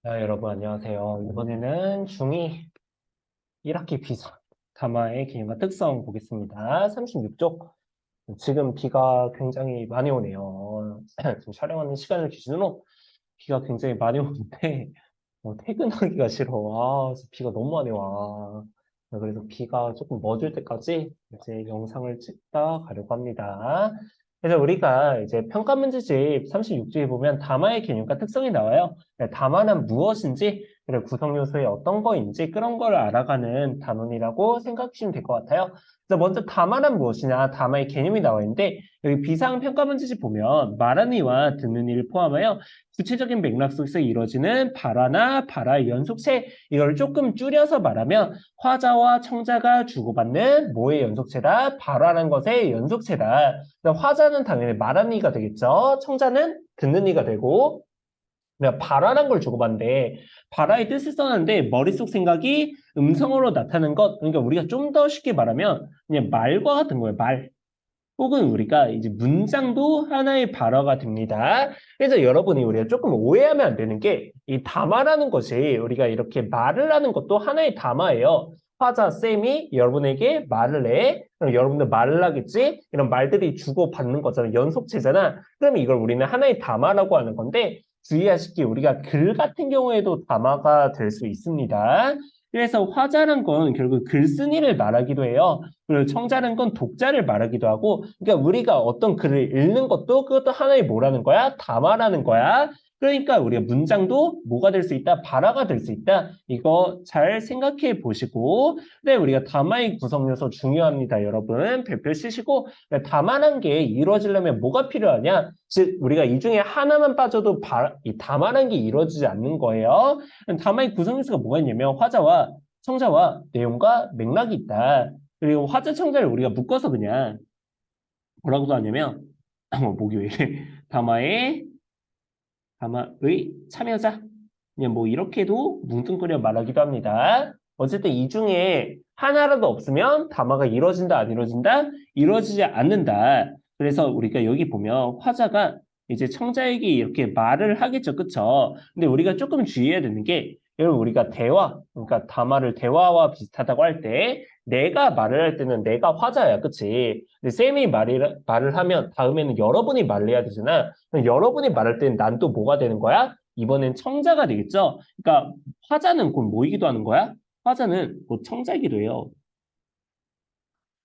여러분 안녕하세요. 이번에는 중2 1학기 비상 담화의 개념과 특성 보겠습니다. 36쪽. 지금 비가 굉장히 많이 오네요. 지금 촬영하는 시간을 기준으로 비가 굉장히 많이 오는데 퇴근하기가 싫어. 진짜 비가 너무 많이 와. 그래서 비가 조금 멎을 때까지 이제 영상을 찍다 가려고 합니다. 그래서 우리가 이제 평가 문제집 36쪽에 보면 담화의 개념과 특성이 나와요. 담화는 무엇인지, 그리고 구성 요소의 어떤 거인지 그런 걸 알아가는 단원이라고 생각하시면 될 것 같아요. 그래서 먼저 담화는 무엇이냐, 담화의 개념이 나와 있는데 여기 비상 평가 문제집 보면 말하는 이와 듣는 이를 포함하여 구체적인 맥락 속에서 이루어지는 발화나 발화의 연속체, 이걸 조금 줄여서 말하면 화자와 청자가 주고받는 뭐의 연속체다? 발화라는 것의 연속체다. 화자는 당연히 말하는 이가 되겠죠. 청자는 듣는 이가 되고, 내가 발화란 걸 주고받는데 발화의 뜻을 써놨는데 머릿속 생각이 음성어로 나타나는 것, 그러니까 우리가 좀 더 쉽게 말하면 그냥 말과 같은 거예요. 말. 혹은 우리가 이제 문장도 하나의 발화가 됩니다. 그래서 여러분이 우리가 조금 오해하면 안 되는 게 이 담화라는 것이 우리가 이렇게 말을 하는 것도 하나의 담화예요. 화자 쌤이 여러분에게 말을 해. 그럼 여러분들 말을 하겠지? 이런 말들이 주고받는 거잖아. 연속체잖아. 그러면 이걸 우리는 하나의 담화라고 하는 건데 주의하실 게 우리가 글 같은 경우에도 담화가 될 수 있습니다. 그래서 화자란 건 결국 글쓴이를 말하기도 해요. 그리고 청자는 건 독자를 말하기도 하고, 그러니까 우리가 어떤 글을 읽는 것도 그것도 하나의 뭐라는 거야? 담화라는 거야. 그러니까 우리가 문장도 뭐가 될 수 있다? 발화가 될 수 있다. 이거 잘 생각해 보시고, 네, 우리가 담화의 구성 요소 중요합니다, 여러분. 별표 쓰시고, 담화란 게 이루어지려면 뭐가 필요하냐? 즉, 우리가 이 중에 하나만 빠져도 이 담화란 게 이루어지지 않는 거예요. 담화의 구성 요소가 뭐가 있냐면 화자와 청자와 내용과 맥락이 있다. 그리고 화자 청자를 우리가 묶어서 그냥 뭐라고도 하냐면 목이 왜 이래? 담화의 담화의 참여자 그냥 뭐 이렇게도 뭉뚱그려 말하기도 합니다. 어쨌든 이 중에 하나라도 없으면 담화가 이루어진다 안 이루어진다? 이루어지지 않는다. 그래서 우리가 여기 보면 화자가 이제 청자에게 이렇게 말을 하겠죠. 그쵸? 근데 우리가 조금 주의해야 되는 게 여러분 우리가 대화, 그러니까 담화를 대화와 비슷하다고 할 때 내가 말을 할 때는 내가 화자야. 그치? 근데 쌤이 말을 하면 다음에는 여러분이 말을 해야 되잖아. 그럼 여러분이 말할 때는 난 또 뭐가 되는 거야? 이번엔 청자가 되겠죠? 그러니까 화자는 곧 뭐이기도 하는 거야? 화자는 곧 청자이기도 해요.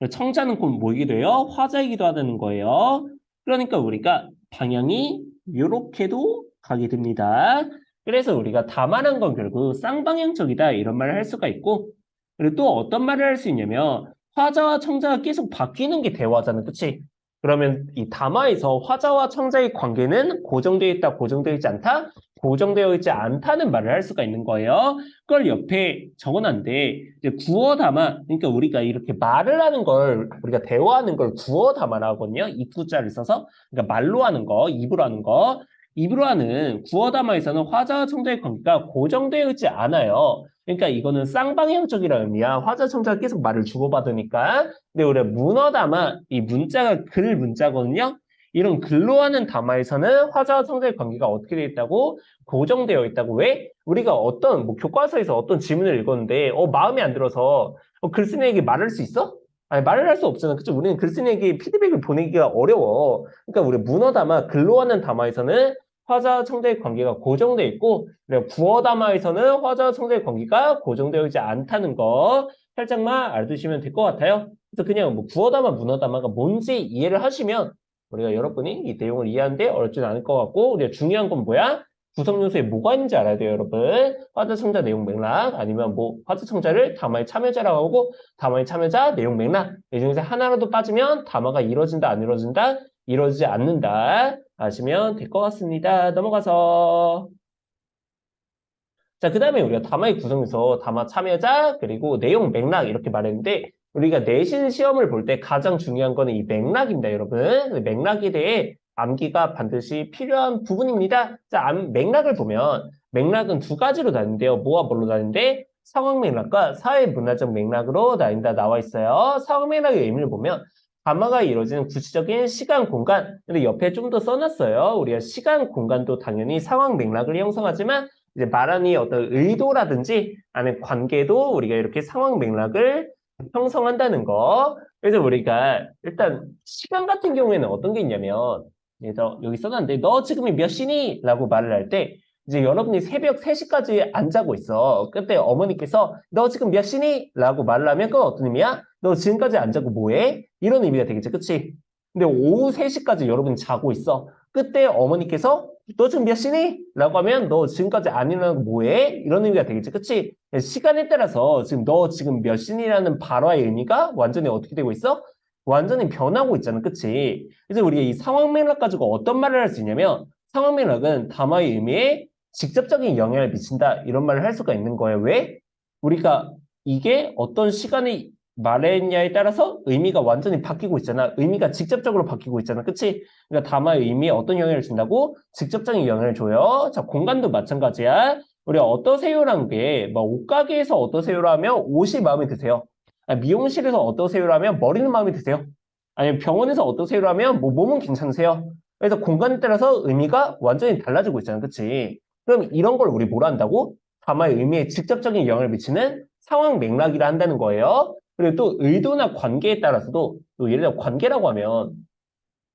청자는 곧 뭐이기도 해요? 화자이기도 하는 거예요. 그러니까 우리가 방향이 이렇게도 가게 됩니다. 그래서 우리가 다만한 건 결국 쌍방향적이다 이런 말을 할 수가 있고 그리고 또 어떤 말을 할 수 있냐면 화자와 청자가 계속 바뀌는 게 대화잖아. 그치? 그러면 이 담화에서 화자와 청자의 관계는 고정되어 있다, 고정되어 있지 않다? 고정되어 있지 않다는 말을 할 수가 있는 거예요. 그걸 옆에 적어놨는데 이제 구어 담아 그러니까 우리가 이렇게 말을 하는 걸 우리가 대화하는 걸 구어 담아라 하거든요. 입구자를 써서 그러니까 말로 하는 거, 입으로 하는 거. 입으로 하는 구어 담아에서는 화자와 청자의 관계가 고정되어 있지 않아요. 그러니까 이거는 쌍방향적이라는 의미야. 화자 청자가 계속 말을 주고받으니까. 근데 우리가 문어 담아 이 문자가 글 문자거든요. 이런 글로 하는 담화에서는 화자와 청자의 관계가 어떻게 되어 있다고? 고정되어 있다고. 왜? 우리가 어떤 뭐 교과서에서 어떤 지문을 읽었는데 마음에 안 들어서 글쓴이에게 말할 수 있어? 아니 말을 할 수 없잖아. 그쵸? 우리는 글쓴이에게 피드백을 보내기가 어려워. 그러니까 우리 문어 담아 글로 하는 담화에서는 화자와 청자의 관계가 고정되어 있고 그리고 구어 담화에서는 화자와 청자의 관계가 고정되어 있지 않다는 거 살짝만 알아두시면 될 것 같아요. 그래서 그냥 뭐 구어 담화, 문어 담화가 뭔지 이해를 하시면 우리가 여러분이 이 내용을 이해하는데 어렵진 않을 것 같고 우리가 중요한 건 뭐야? 구성 요소에 뭐가 있는지 알아야 돼요, 여러분. 화자청자 내용 맥락 아니면 뭐 화자청자를 담화의 참여자라고 하고 담화의 참여자 내용 맥락 이 중에서 하나라도 빠지면 담화가 이루어진다 안 이루어진다? 이루어지지 않는다. 아시면 될 것 같습니다. 넘어가서 자, 그 다음에 우리가 담화의 구성에서 담화 참여자 그리고 내용 맥락 이렇게 말했는데 우리가 내신 시험을 볼 때 가장 중요한 거는 이 맥락입니다, 여러분. 맥락에 대해 암기가 반드시 필요한 부분입니다. 자, 맥락을 보면 맥락은 두 가지로 나뉘는데요. 뭐와 뭘로 나뉘는데 상황 맥락과 사회 문화적 맥락으로 나뉜다 나와 있어요. 상황 맥락의 의미를 보면 담화가 이루어지는 구체적인 시간, 공간. 근데 옆에 좀 더 써놨어요. 우리가 시간, 공간도 당연히 상황 맥락을 형성하지만 이제 말하는 어떤 의도라든지 아니면 관계도 우리가 이렇게 상황 맥락을 형성한다는 거. 그래서 우리가 일단 시간 같은 경우에는 어떤 게 있냐면 그래서 여기 써놨는데 너 지금이 몇 시니? 라고 말을 할 때 이제 여러분이 새벽 3시까지 안 자고 있어. 그때 어머니께서 너 지금 몇 시니? 라고 말을 하면 그건 어떤 의미야? 너 지금까지 안 자고 뭐해? 이런 의미가 되겠지. 그치? 근데 오후 3시까지 여러분이 자고 있어. 그때 어머니께서 너 지금 몇 시니? 라고 하면 너 지금까지 안 일어나고 뭐해? 이런 의미가 되겠지. 그치? 시간에 따라서 지금 너 지금 몇 시니라는 발화의 의미가 완전히 어떻게 되고 있어? 완전히 변하고 있잖아. 그치? 그래서 우리가 이 상황 맥락 가지고 어떤 말을 할 수 있냐면 상황 맥락은 담화의 의미에 직접적인 영향을 미친다. 이런 말을 할 수가 있는 거예요. 왜? 우리가 이게 어떤 시간에 말했냐에 따라서 의미가 완전히 바뀌고 있잖아. 의미가 직접적으로 바뀌고 있잖아. 그치? 그러니까 담화의 의미에 어떤 영향을 준다고? 직접적인 영향을 줘요. 자, 공간도 마찬가지야. 우리가 어떠세요라는 게, 뭐, 옷가게에서 어떠세요라 하면 옷이 마음에 드세요. 아니, 미용실에서 어떠세요라 하면 머리는 마음에 드세요. 아니면 병원에서 어떠세요라 하면 뭐, 몸은 괜찮으세요. 그래서 공간에 따라서 의미가 완전히 달라지고 있잖아. 그치? 그럼 이런 걸 우리 뭐라 한다고? 담화의 의미에 직접적인 영향을 미치는 상황 맥락이라 한다는 거예요. 그리고 또 의도나 관계에 따라서도 또 예를 들어 관계라고 하면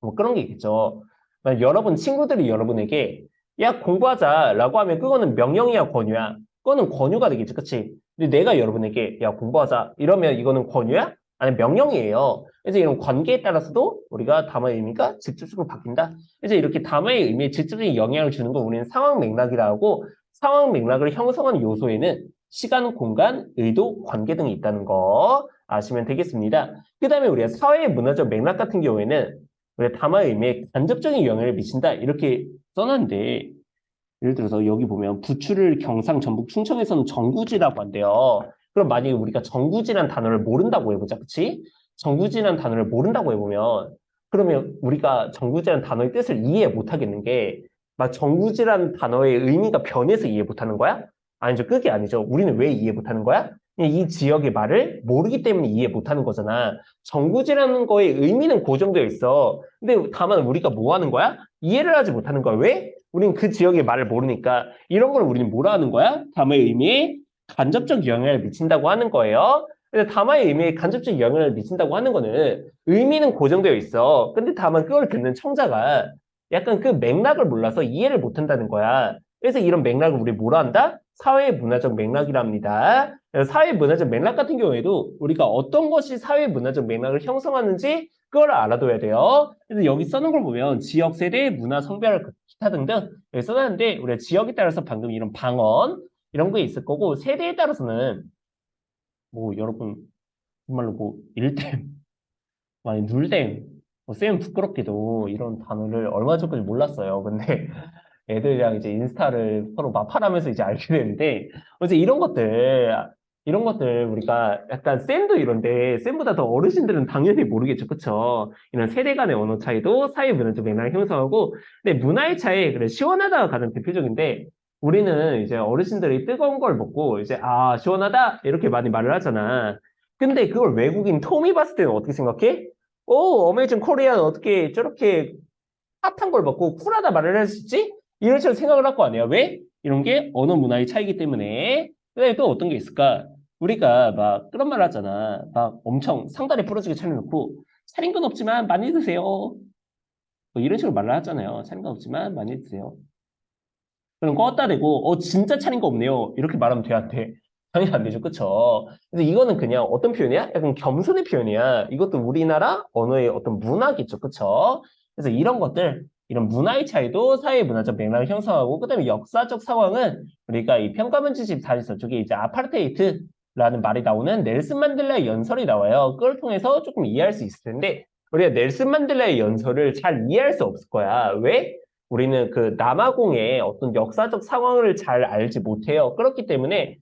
뭐 그런 게 있겠죠. 만약 여러분 친구들이 여러분에게 야 공부하자라고 하면 그거는 명령이야 권유야. 그거는 권유가 되겠지, 그치? 근데 내가 여러분에게 야 공부하자 이러면 이거는 권유야? 아니 명령이에요. 그래서 이런 관계에 따라서도 우리가 담화의 의미가 직접적으로 바뀐다. 그래서 이렇게 담화의 의미에 직접적인 영향을 주는 거 우리는 상황 맥락이라 하고 상황 맥락을 형성하는 요소에는 시간, 공간, 의도, 관계 등이 있다는 거 아시면 되겠습니다. 그 다음에 우리가 사회의 문화적 맥락 같은 경우에는 우리가 담화의 의미에 간접적인 영향을 미친다 이렇게 써놨는데 예를 들어서 여기 보면 부추를 경상, 전북, 충청에서는 정구지라고 한대요. 그럼 만약에 우리가 정구지란 단어를 모른다고 해보자, 그치? 정구지란 단어를 모른다고 해보면 그러면 우리가 정구지란 단어의 뜻을 이해 못하겠는 게 막 정구지란 단어의 의미가 변해서 이해 못하는 거야? 아니죠, 그게 아니죠. 우리는 왜 이해 못하는 거야? 그냥 이 지역의 말을 모르기 때문에 이해 못하는 거잖아. 정구지라는 거의 의미는 고정되어 있어. 근데 다만 우리가 뭐 하는 거야? 이해를 하지 못하는 거야. 왜? 우린 그 지역의 말을 모르니까 이런 걸 우리는 뭐라 하는 거야? 담화의 의미에 간접적 영향을 미친다고 하는 거예요. 근데 담화의 의미에 간접적 영향을 미친다고 하는 거는 의미는 고정되어 있어. 근데 다만 그걸 듣는 청자가 약간 그 맥락을 몰라서 이해를 못한다는 거야. 그래서 이런 맥락을 우리 뭐라 한다? 사회 문화적 맥락이랍니다. 사회 문화적 맥락 같은 경우에도 우리가 어떤 것이 사회 문화적 맥락을 형성하는지 그걸 알아둬야 돼요. 그래서 여기 써놓은 걸 보면 지역, 세대, 문화, 성별, 기타 등등 여기 써놨는데 우리가 지역에 따라서 방금 이런 방언 이런 게 있을 거고 세대에 따라서는 뭐 여러분 정말로 뭐 일댐, 아니 눌댐, 뭐 쌤 부끄럽게도 이런 단어를 얼마 전까지 몰랐어요. 근데 애들이랑 이제 인스타를 서로 마팔하면서 이제 알게 되는데, 어제 이런 것들 우리가 약간 쌤도 이런데, 쌤보다 더 어르신들은 당연히 모르겠죠. 그쵸? 이런 세대 간의 언어 차이도 사회 문화적 맥락을 형성하고, 근데 문화의 차이, 그래, 시원하다가 가장 대표적인데, 우리는 이제 어르신들이 뜨거운 걸 먹고, 이제, 아, 시원하다? 이렇게 많이 말을 하잖아. 근데 그걸 외국인 톰이 봤을 때는 어떻게 생각해? 오, 어메이징 코리아는 어떻게 저렇게 핫한 걸 먹고 쿨하다 말을 할 수 있지? 이런 식으로 생각을 할 거 아니야. 왜? 이런 게 언어 문화의 차이기 때문에. 그다음에 또 어떤 게 있을까? 우리가 막 그런 말 하잖아. 막 엄청 상다리 부러지게 차려놓고 차린 건 없지만 많이 드세요. 뭐 이런 식으로 말을 하잖아요. 차린 건 없지만 많이 드세요. 그럼 껐다 대고 진짜 차린 거 없네요. 이렇게 말하면 돼야 안 돼. 당연히 안 되죠. 그쵸? 근데 이거는 그냥 어떤 표현이야? 약간 겸손의 표현이야. 이것도 우리나라 언어의 어떤 문화겠죠. 그쵸? 그래서 이런 것들, 이런 문화의 차이도 사회 문화적 맥락을 형성하고, 그다음에 역사적 상황은 우리가 이 평가문제 14에서 저게 이제 아파르테이트라는 말이 나오는 넬슨 만델라의 연설이 나와요. 그걸 통해서 조금 이해할 수 있을 텐데, 우리가 넬슨 만델라의 연설을 잘 이해할 수 없을 거야. 왜? 우리는 그 남아공의 어떤 역사적 상황을 잘 알지 못해요. 그렇기 때문에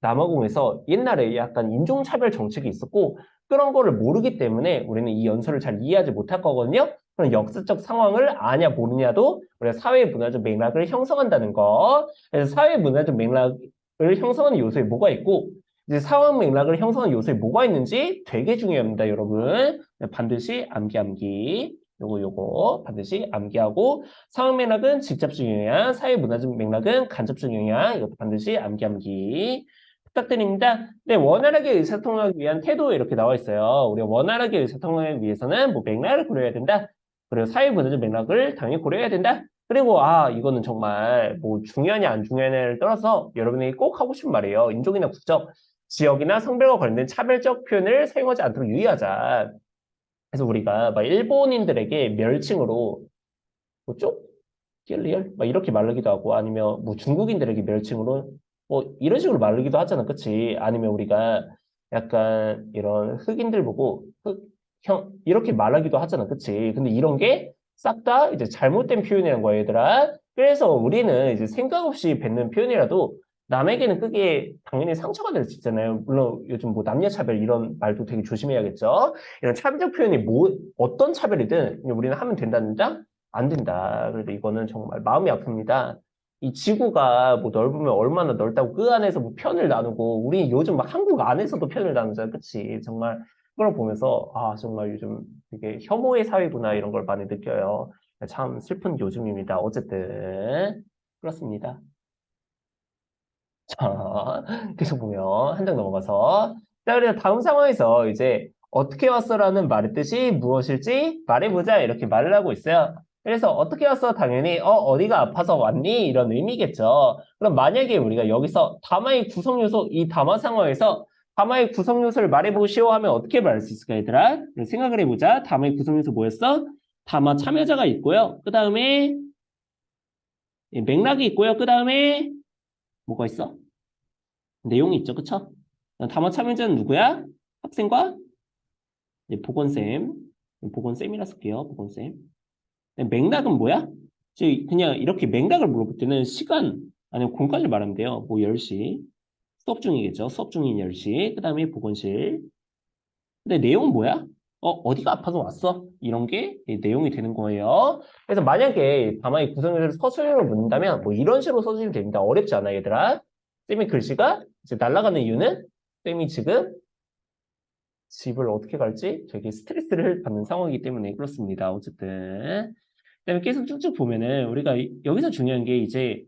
남아공에서 옛날에 약간 인종차별 정책이 있었고 그런 거를 모르기 때문에 우리는 이 연설을 잘 이해하지 못할 거거든요. 그런 역사적 상황을 아냐 모르냐도 우리가 사회 문화적 맥락을 형성한다는 거. 그래서 사회 문화적 맥락을 형성하는 요소에 뭐가 있고 이제 상황 맥락을 형성하는 요소에 뭐가 있는지 되게 중요합니다, 여러분. 반드시 암기. 요거 반드시 암기하고 상황 맥락은 직접적 영향, 사회 문화적 맥락은 간접적 영향 이것도 반드시 암기 부탁드립니다. 네, 원활하게 의사소통하기 위한 태도 이렇게 나와 있어요. 우리가 원활하게 의사소통하기 위해서는 뭐 맥락을 고려해야 된다. 그리고 사회 문화적 맥락을 당연히 고려해야 된다. 그리고 이거는 정말 뭐 중요하냐 안 중요하냐를 떠나서 여러분이 꼭 하고 싶은 말이에요. 인종이나 국적, 지역이나 성별과 관련된 차별적 표현을 사용하지 않도록 유의하자. 그래서 우리가 막 일본인들에게 멸칭으로 뭐 낄리얼 막 이렇게 말르기도 하고 아니면 뭐 중국인들에게 멸칭으로 뭐 이런 식으로 말르기도 하잖아, 그치? 아니면 우리가 약간 이런 흑인들 보고 흑형 이렇게 말하기도 하잖아, 그치? 근데 이런 게 싹 다 이제 잘못된 표현이란 거야, 얘들아. 그래서 우리는 이제 생각 없이 뱉는 표현이라도 남에게는 그게 당연히 상처가 될 수 있잖아요. 물론 요즘 뭐 남녀차별 이런 말도 되게 조심해야겠죠. 이런 차별적 표현이 뭐 어떤 차별이든 우리는 하면 된다는데 안 된다. 그래서 이거는 정말 마음이 아픕니다. 이 지구가 뭐 넓으면 얼마나 넓다고 그 안에서 뭐 편을 나누고 우리 요즘 막 한국 안에서도 편을 나누잖아. 그치? 정말 그걸 보면서 정말 요즘 되게 혐오의 사회구나 이런 걸 많이 느껴요. 참 슬픈 요즘입니다. 어쨌든 그렇습니다. 자, 계속 보면 한 장 넘어가서 자, 그래서 다음 상황에서 이제 어떻게 왔어라는 말의 뜻이 무엇일지 말해보자 이렇게 말을 하고 있어요. 그래서 어떻게 왔어? 당연히 어디가 아파서 왔니? 이런 의미겠죠. 그럼 만약에 우리가 여기서 담화의 구성 요소, 이 담화 상황에서 담화의 구성 요소를 말해보시오 하면 어떻게 말할 수 있을까, 얘들아? 생각을 해보자. 담화의 구성 요소 뭐였어? 담화 참여자가 있고요. 그 다음에 맥락이 있고요. 그 다음에 뭐가 있어? 내용이 있죠, 그쵸? 담화 참여자는 누구야? 학생과 보건쌤. 보건쌤이라 쓸게요, 보건쌤. 맥락은 뭐야? 그냥 이렇게 맥락을 물어볼 때는 시간, 아니면 공간을 말하면 돼요. 뭐 10시. 수업 중이겠죠. 수업 중인 10시. 그 다음에 보건실. 근데 내용은 뭐야? 어디가 아파서 왔어? 이런 게 내용이 되는 거예요. 그래서 만약에 담화의 구성을 서술형으로 묻는다면 뭐 이런 식으로 써주시면 됩니다. 어렵지 않아, 얘들아. 쌤이 글씨가 이제 날아가는 이유는 쌤이 지금 집을 어떻게 갈지 되게 스트레스를 받는 상황이기 때문에 그렇습니다. 어쨌든. 그다음에 계속 쭉쭉 보면은 우리가 여기서 중요한 게 이제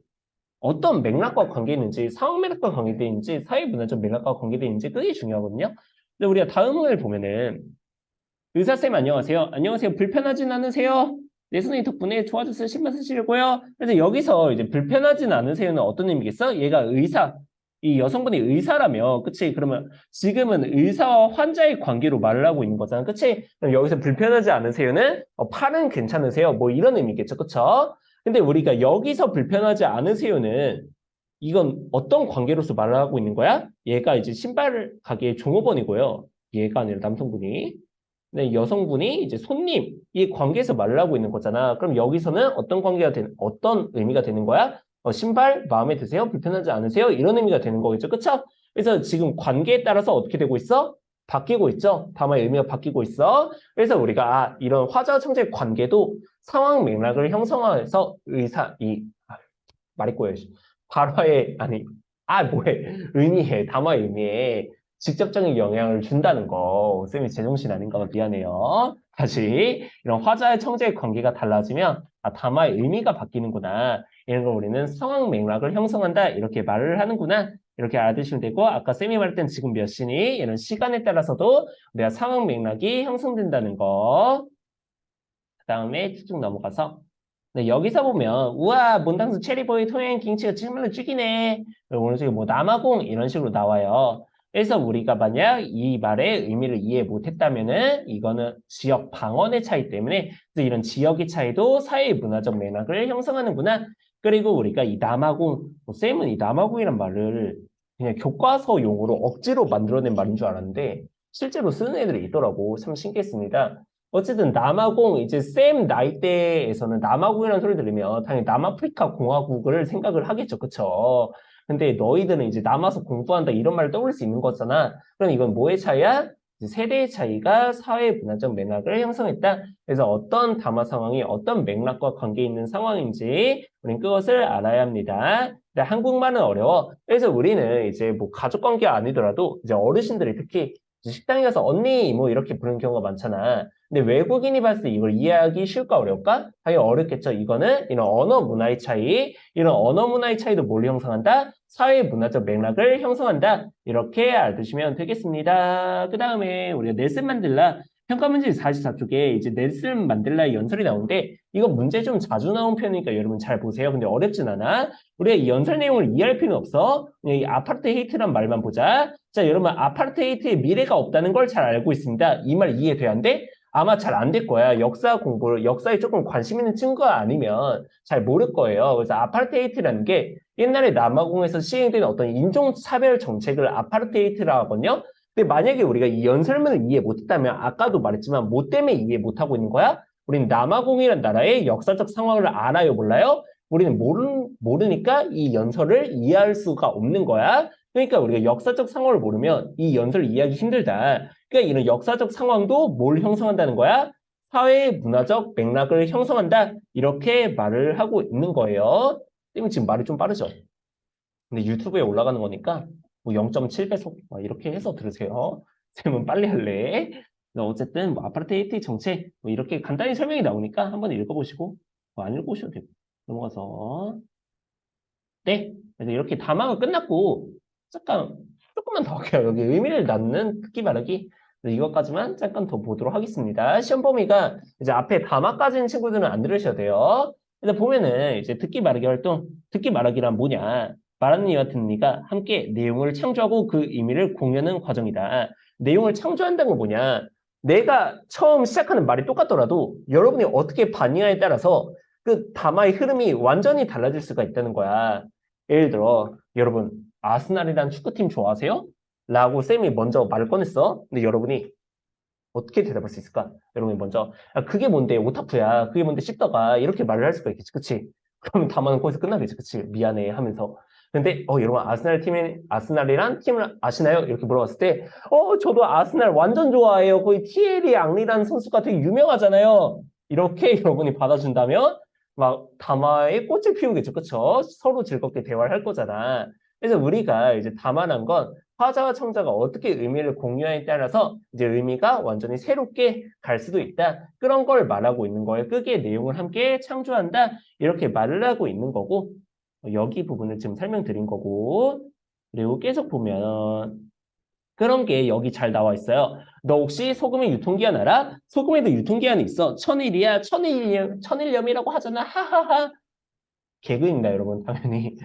어떤 맥락과 관계 있는지, 상황 맥락과 관계돼 있는지, 사회 문화적 맥락과 관계돼 있는지 그게 중요하거든요. 근데 우리가 다음을 보면은 의사쌤 안녕하세요. 안녕하세요. 불편하진 않으세요? 네, 선생님 덕분에 좋아졌어요. 신발 쓰시려고요. 그래서 여기서 이제 불편하진 않으세요는 어떤 의미겠어? 얘가 의사, 이 여성분이 의사라며, 그치? 그러면 지금은 의사와 환자의 관계로 말을 하고 있는 거잖아, 그치? 그럼 여기서 불편하지 않으세요는 팔은 괜찮으세요? 뭐 이런 의미겠죠, 그쵸? 근데 우리가 여기서 불편하지 않으세요는 이건 어떤 관계로서 말을 하고 있는 거야? 얘가 이제 신발 가게의 종업원이고요. 얘가 아니라 남성분이. 네, 여성분이 이제 손님, 이 관계에서 말을 하고 있는 거잖아. 그럼 여기서는 어떤 의미가 되는 거야? 신발 마음에 드세요? 불편하지 않으세요? 이런 의미가 되는 거겠죠. 그쵸? 그래서 지금 관계에 따라서 어떻게 되고 있어? 바뀌고 있죠. 담화의 의미가 바뀌고 있어. 그래서 우리가 이런 화자와 청자의 관계도 상황 맥락을 형성해서 말이 꼬여. 발화에, 아니, 뭐해. 의미에, 담화의 의미에 직접적인 영향을 준다는 거. 쌤이 제정신 아닌가 봐 미안해요. 다시, 이런 화자의 청자의 관계가 달라지면, 담화의 의미가 바뀌는구나. 이런 걸 우리는 상황 맥락을 형성한다. 이렇게 말을 하는구나. 이렇게 알아두시면 되고, 아까 쌤이 말했던 지금 몇 시니? 이런 시간에 따라서도 우리가 상황 맥락이 형성된다는 거. 그 다음에 쭉쭉 넘어가서, 네, 여기서 보면 우와 몬당스 체리보이 토양 김치가 정말로 죽이네. 오른쪽에 뭐 남아공 이런 식으로 나와요. 그래서 우리가 만약 이 말의 의미를 이해 못했다면은 이거는 지역 방언의 차이 때문에 그래서 이런 지역의 차이도 사회 문화적 맥락을 형성하는구나. 그리고 우리가 이 남아공 쌤은 이 남아공이란 말을 그냥 교과서 용어로 억지로 만들어낸 말인 줄 알았는데 실제로 쓰는 애들이 있더라고. 참 신기했습니다. 어쨌든 남아공 이제 쌤 나이대에서는 남아공이라는 소리 들으면 당연히 남아프리카 공화국을 생각을 하겠죠, 그쵸? 근데 너희들은 이제 남아서 공부한다 이런 말을 떠올릴 수 있는 거잖아. 그럼 이건 뭐의 차이야? 이제 세대의 차이가 사회 문화적 맥락을 형성했다. 그래서 어떤 담화 상황이 어떤 맥락과 관계 있는 상황인지 우리는 그것을 알아야 합니다. 근데 한국말은 어려워. 그래서 우리는 이제 뭐 가족 관계 아니더라도 이제 어르신들이 특히 이제 식당에 가서 언니 뭐 이렇게 부르는 경우가 많잖아. 근데 외국인이 봤을 때 이걸 이해하기 쉬울까 어려울까? 당연히 어렵겠죠. 이거는 이런 언어 문화의 차이, 이런 언어 문화의 차이도 뭘 형성한다? 사회 문화적 맥락을 형성한다. 이렇게 알아두시면 되겠습니다. 그 다음에 우리가 넬슨 만델라 평가 문제 44쪽에 이제 넬슨 만델라의 연설이 나오는데 이거 문제 좀 자주 나온 편이니까 여러분 잘 보세요. 근데 어렵진 않아. 우리가 이 연설 내용을 이해할 필요는 없어. 그냥 이 아파르테헤이트란 말만 보자. 자, 여러분 아파르테헤이트의 미래가 없다는 걸 잘 알고 있습니다. 이 말 이해돼야 안 돼? 아마 잘 안 될 거야. 역사 공부를, 역사에 조금 관심 있는 친구가 아니면 잘 모를 거예요. 그래서 아파르테헤이트라는 게 옛날에 남아공에서 시행된 어떤 인종차별 정책을 아파르테헤이트라고 하거든요. 근데 만약에 우리가 이 연설문을 이해 못했다면 아까도 말했지만 뭐 때문에 이해 못하고 있는 거야? 우리는 남아공이라는 나라의 역사적 상황을 알아요, 몰라요? 우리는 모르니까 이 연설을 이해할 수가 없는 거야. 그러니까 우리가 역사적 상황을 모르면 이 연설을 이해하기 힘들다. 그러니까 이런 역사적 상황도 뭘 형성한다는 거야? 사회 문화적 맥락을 형성한다. 이렇게 말을 하고 있는 거예요. 쌤이 지금 말이 좀 빠르죠? 근데 유튜브에 올라가는 거니까 뭐 0.7배속 이렇게 해서 들으세요. 쌤은 빨리 할래. 어쨌든 뭐 아파르테이트 정책 뭐 이렇게 간단히 설명이 나오니까 한번 읽어보시고 뭐 안 읽어보셔도 되고 넘어가서 네. 그래서 이렇게 담화가 끝났고 잠깐 조금만 더 할게요. 여기 의미를 낳는 듣기 말하기 이것까지만 잠깐 더 보도록 하겠습니다. 시험 범위가 이제 앞에 담화까지는 친구들은 안 들으셔도 돼요. 그래서 보면은 이제 듣기 말하기 활동, 듣기 말하기란 뭐냐? 말하는 이와 듣는 이가 함께 내용을 창조하고 그 의미를 공유하는 과정이다. 내용을 창조한다는 건 뭐냐? 내가 처음 시작하는 말이 똑같더라도 여러분이 어떻게 반응하에 따라서 그 담화의 흐름이 완전히 달라질 수가 있다는 거야. 예를 들어 여러분 아스날이란 축구팀 좋아하세요? 라고 쌤이 먼저 말을 꺼냈어. 근데 여러분이 어떻게 대답할 수 있을까? 여러분이 먼저 그게 뭔데 오타쿠야 그게 뭔데 씹다가 이렇게 말을 할 수가 있겠지 그치? 그러면 담화는 거기서 끝나겠지 그치? 미안해 하면서 근데 여러분 아스날이란 팀을 아시나요? 이렇게 물어봤을 때 저도 아스날 완전 좋아해요. 거의 티에리 앙리라는 선수가 되게 유명하잖아요. 이렇게 여러분이 받아준다면 막 담화에 꽃을 피우겠죠. 그쵸? 서로 즐겁게 대화를 할 거잖아. 그래서 우리가 이제 담화란 건 화자와 청자가 어떻게 의미를 공유하에 따라서 이제 의미가 완전히 새롭게 갈 수도 있다. 그런 걸 말하고 있는 거예요. 끄기의 내용을 함께 창조한다. 이렇게 말을 하고 있는 거고 여기 부분을 지금 설명드린 거고 그리고 계속 보면 그런 게 여기 잘 나와 있어요. 너 혹시 소금의 유통기한 알아? 소금에도 유통기한이 있어. 천일이야. 천일염이라고 하잖아. 하하하. 개그입니다, 여러분. 당연히.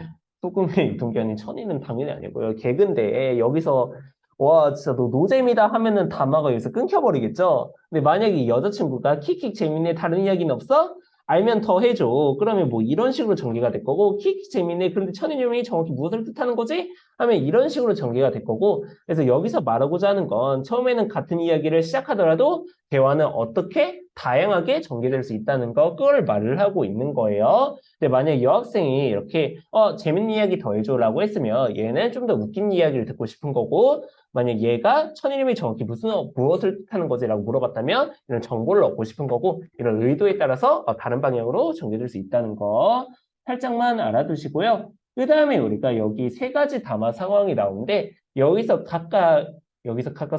소금의 유통기한이 천일은 당연히 아니고요. 개그인데 여기서 와 진짜 너 노잼이다 하면은 담화가 여기서 끊겨버리겠죠. 근데 만약에 이 여자친구가 킥킥 재밌네 다른 이야기는 없어? 알면 더 해줘. 그러면 뭐 이런 식으로 전개가 될 거고 킥킥 재밌네 그런데 천일염이 정확히 무엇을 뜻하는 거지? 하면 이런 식으로 전개가 될 거고 그래서 여기서 말하고자 하는 건 처음에는 같은 이야기를 시작하더라도 대화는 어떻게 다양하게 전개될 수 있다는 거 그걸 말을 하고 있는 거예요. 근데 만약 여학생이 이렇게 재밌는 이야기 더 해줘라고 했으면 얘는 좀 더 웃긴 이야기를 듣고 싶은 거고 만약 얘가 천일염이 정확히 무엇을 뜻하는 거지라고 물어봤다면 이런 정보를 얻고 싶은 거고 이런 의도에 따라서 다른 방향으로 전개될 수 있다는 거 살짝만 알아두시고요. 그 다음에 우리가 여기 세 가지 담화 상황이 나오는데 여기서 각각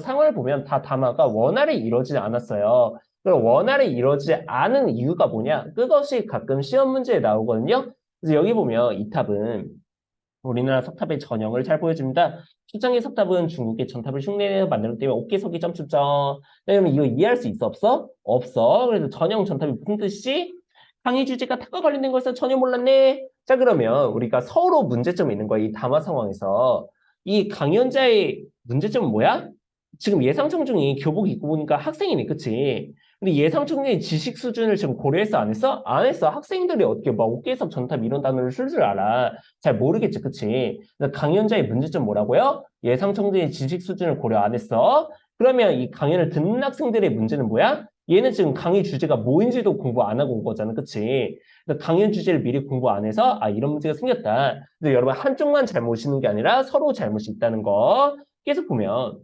상황을 보면 다 담화가 원활히 이루어지지 않았어요. 그럼 원활히 이루어지지 않은 이유가 뭐냐? 그것이 가끔 시험 문제에 나오거든요. 그래서 여기 보면 이 탑은 우리나라 석탑의 전형을 잘 보여줍니다. 초창기 석탑은 중국의 전탑을 흉내내어 만들었기 때문에 옥계석이 점점점. 그러면 이거 이해할 수 있어? 없어? 없어. 그래서 전형 전탑이 무슨 뜻이지? 강의 주제가 탁과 관련된 거에서 전혀 몰랐네. 자 그러면 우리가 서로 문제점이 있는 거야. 이 담화 상황에서. 이 강연자의 문제점은 뭐야? 지금 예상청 중이 교복 입고 보니까 학생이네. 그치? 근데 예상청의 지식 수준을 지금 고려해서 안 했어? 안 했어. 학생들이 어떻게 막 옥계석 전탑 이런 단어를 술줄 알아. 잘 모르겠지, 그치? 그러니까 강연자의 문제점 뭐라고요? 예상청의 지식 수준을 고려 안 했어. 그러면 이 강연을 듣는 학생들의 문제는 뭐야? 얘는 지금 강의 주제가 뭐인지도 공부 안 하고 온 거잖아, 그치? 그러니까 강연 주제를 미리 공부 안 해서 이런 문제가 생겼다. 근데 여러분 한쪽만 잘못있는 게 아니라 서로 잘못이 있다는 거 계속 보면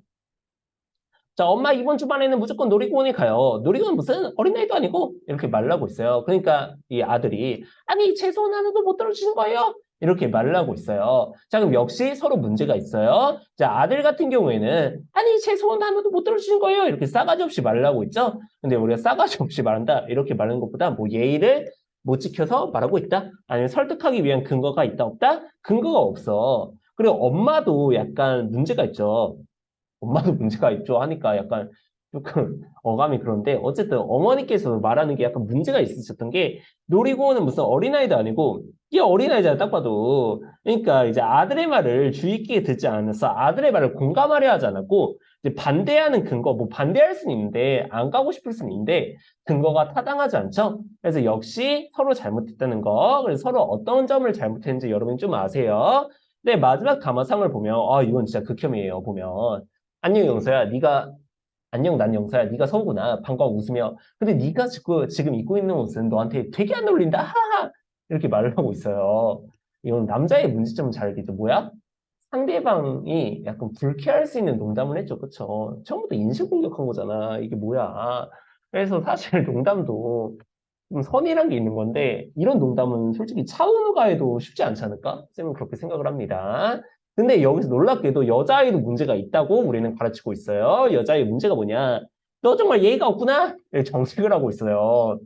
자, 엄마 이번 주말에는 무조건 놀이공원에 가요. 놀이공원 무슨 어린아이도 아니고 이렇게 말을 하고 있어요. 그러니까 이 아들이 아니 제 소원 하나도 못 들어주신 거예요? 이렇게 말을 하고 있어요. 자, 그럼 역시 서로 문제가 있어요. 자, 아들 같은 경우에는 아니, 제 소원 하나도 못 들어주는 거예요. 이렇게 싸가지 없이 말을 하고 있죠. 근데 우리가 싸가지 없이 말한다. 이렇게 말하는 것보다 뭐 예의를 못 지켜서 말하고 있다. 아니면 설득하기 위한 근거가 있다, 없다? 근거가 없어. 그리고 엄마도 약간 문제가 있죠. 엄마도 문제가 있죠 하니까 약간 조금 어감이 그런데 어쨌든 어머니께서 말하는 게 약간 문제가 있으셨던 게 놀이공원은 무슨 어린아이도 아니고 이게 어린아이잖아 딱 봐도 그러니까 이제 아들의 말을 주의 깊게 듣지 않아서 아들의 말을 공감하려 하지 않았고 이제 반대하는 근거 뭐 반대할 수는 있는데 안 가고 싶을 수는 있는데 근거가 타당하지 않죠. 그래서 역시 서로 잘못했다는 거 그래서 서로 어떤 점을 잘못했는지 여러분이 좀 아세요. 네 마지막 담화상을 보면 아 이건 진짜 극혐이에요 보면 안녕 영서야, 네가 안녕 난 영서야, 네가 서우구나. 반가워 웃으며. 근데 네가 지금 입고 있는 옷은 너한테 되게 안 어울린다. 하하. 이렇게 말을 하고 있어요. 이건 남자의 문제점은 잘 알겠죠. 뭐야? 상대방이 약간 불쾌할 수 있는 농담을 했죠. 그쵸? 처음부터 인신공격한 거잖아. 이게 뭐야? 그래서 사실 농담도 좀 선이란 게 있는 건데 이런 농담은 솔직히 차은우가 해도 쉽지 않지 않을까? 쌤은 그렇게 생각을 합니다. 근데 여기서 놀랍게도 여자아이도 문제가 있다고 우리는 가르치고 있어요. 여자아이 문제가 뭐냐? 너 정말 예의가 없구나? 이렇게 정색을 하고 있어요.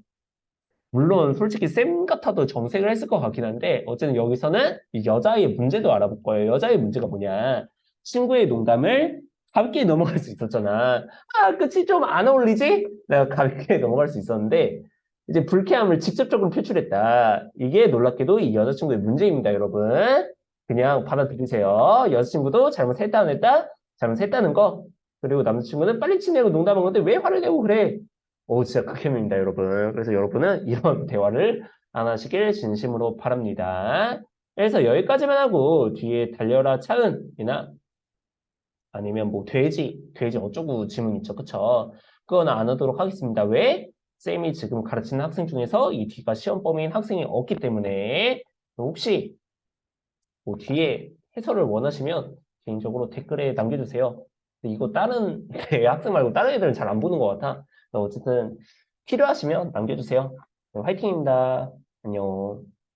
물론 솔직히 쌤 같아도 정색을 했을 것 같긴 한데 어쨌든 여기서는 이 여자아이의 문제도 알아볼 거예요. 여자아이의 문제가 뭐냐? 친구의 농담을 가볍게 넘어갈 수 있었잖아. 아, 그치? 좀 안 어울리지? 내가 가볍게 넘어갈 수 있었는데 이제 불쾌함을 직접적으로 표출했다. 이게 놀랍게도 이 여자친구의 문제입니다, 여러분. 그냥 받아들이세요. 여자친구도 잘못했다, 안 했다? 잘못했다는 거. 그리고 남자친구는 빨리 친해고 농담한 건데 왜 화를 내고 그래? 오, 진짜 극혐입니다, 여러분. 그래서 여러분은 이런 대화를 안 하시길 진심으로 바랍니다. 그래서 여기까지만 하고 뒤에 달려라 차은이나 아니면 뭐 돼지 어쩌고 질문 있죠, 그쵸? 그건 안 하도록 하겠습니다. 왜? 쌤이 지금 가르치는 학생 중에서 이 뒤가 시험 범위인 학생이 없기 때문에 혹시 뭐 뒤에 해설을 원하시면 개인적으로 댓글에 남겨주세요. 근데 이거 다른 내 학생 말고 다른 애들은 잘 안 보는 것 같아. 어쨌든 필요하시면 남겨주세요. 화이팅입니다. 안녕.